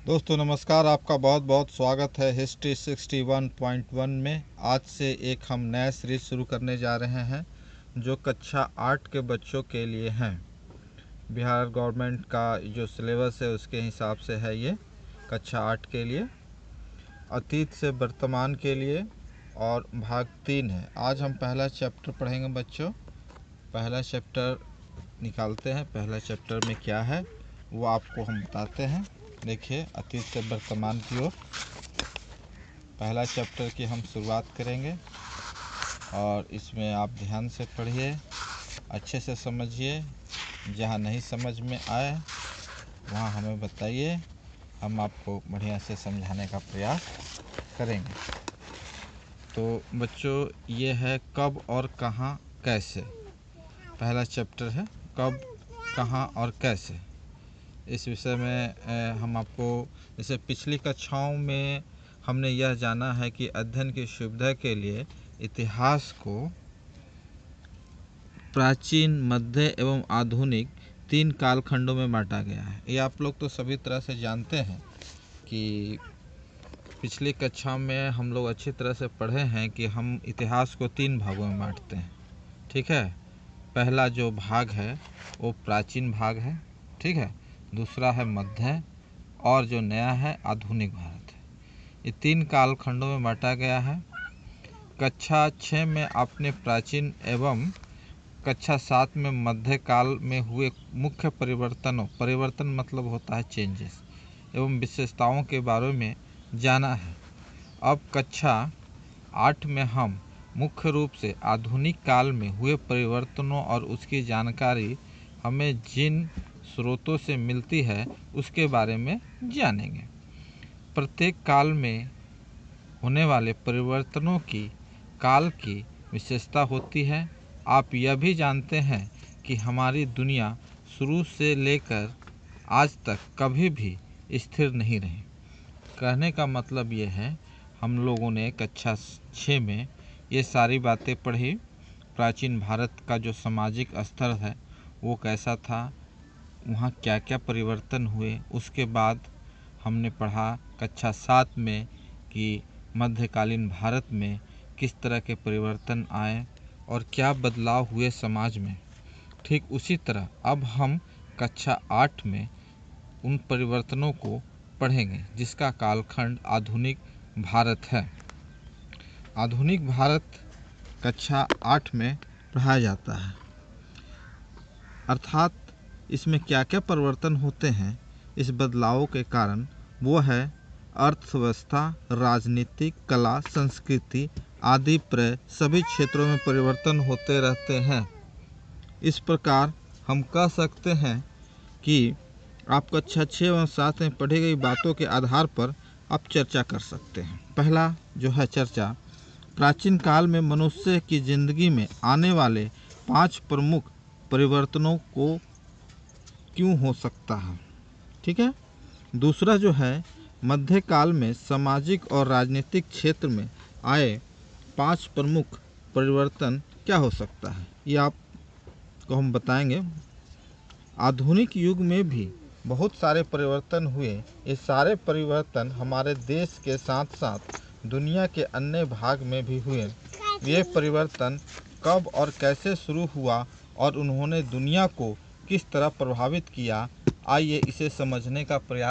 दोस्तों नमस्कार, आपका बहुत बहुत स्वागत है हिस्ट्री 61.1 में। आज से एक हम नया सीरीज शुरू करने जा रहे हैं जो कक्षा 8 के बच्चों के लिए हैं। बिहार गवर्नमेंट का जो सिलेबस है उसके हिसाब से है ये कक्षा 8 के लिए, अतीत से वर्तमान के लिए, और भाग 3 है। आज हम पहला चैप्टर पढ़ेंगे बच्चों। पहला चैप्टर निकालते हैं। पहला चैप्टर में क्या है वो आपको हम बताते हैं। देखिए, अतीत से वर्तमान की ओर पहला चैप्टर की हम शुरुआत करेंगे और इसमें आप ध्यान से पढ़िए, अच्छे से समझिए। जहाँ नहीं समझ में आए वहाँ हमें बताइए, हम आपको बढ़िया से समझाने का प्रयास करेंगे। तो बच्चों, ये है कब और कहाँ कैसे। पहला चैप्टर है कब, कहाँ और कैसे। इस विषय में हम आपको, जैसे पिछली कक्षाओं में हमने यह जाना है कि अध्ययन की सुविधा के लिए इतिहास को प्राचीन, मध्य एवं आधुनिक 3 कालखंडों में बांटा गया है। ये आप लोग तो सभी तरह से जानते हैं कि पिछली कक्षा में हम लोग अच्छी तरह से पढ़े हैं कि हम इतिहास को 3 भागों में बांटते हैं। ठीक है, पहला जो भाग है वो प्राचीन भाग है, ठीक है। दूसरा है मध्य, और जो नया है आधुनिक भारत है। ये 3 कालखंडों में बांटा गया है। कक्षा 6 में आपने प्राचीन एवं कक्षा 7 में मध्य काल में हुए मुख्य परिवर्तन मतलब होता है चेंजेस, एवं विशेषताओं के बारे में जाना है। अब कक्षा 8 में हम मुख्य रूप से आधुनिक काल में हुए परिवर्तनों और उसकी जानकारी हमें जिन स्रोतों से मिलती है उसके बारे में जानेंगे। प्रत्येक काल में होने वाले परिवर्तनों की काल की विशेषता होती है। आप यह भी जानते हैं कि हमारी दुनिया शुरू से लेकर आज तक कभी भी स्थिर नहीं रही। कहने का मतलब ये है, हम लोगों ने कक्षा 6 में ये सारी बातें पढ़ी। प्राचीन भारत का जो सामाजिक स्तर है वो कैसा था, वहाँ क्या क्या परिवर्तन हुए। उसके बाद हमने पढ़ा कक्षा 7 में कि मध्यकालीन भारत में किस तरह के परिवर्तन आए और क्या बदलाव हुए समाज में। ठीक उसी तरह अब हम कक्षा 8 में उन परिवर्तनों को पढ़ेंगे जिसका कालखंड आधुनिक भारत है। आधुनिक भारत कक्षा 8 में पढ़ाया जाता है, अर्थात इसमें क्या क्या परिवर्तन होते हैं, इस बदलावों के कारण। वो है अर्थव्यवस्था, राजनीतिक, कला, संस्कृति आदि प्राय सभी क्षेत्रों में परिवर्तन होते रहते हैं। इस प्रकार हम कह सकते हैं कि आप कक्षा 6 एवं 7 में पढ़ी गई बातों के आधार पर आप चर्चा कर सकते हैं। पहला जो है चर्चा, प्राचीन काल में मनुष्य की जिंदगी में आने वाले 5 प्रमुख परिवर्तनों को क्यों हो सकता है, ठीक है। दूसरा जो है मध्यकाल में सामाजिक और राजनीतिक क्षेत्र में आए 5 प्रमुख परिवर्तन क्या हो सकता है, ये आपको हम बताएंगे। आधुनिक युग में भी बहुत सारे परिवर्तन हुए। ये सारे परिवर्तन हमारे देश के साथ साथ दुनिया के अन्य भाग में भी हुए। ये परिवर्तन कब और कैसे शुरू हुआ और उन्होंने दुनिया को किस तरह प्रभावित किया, आइए इसे समझने का प्रयास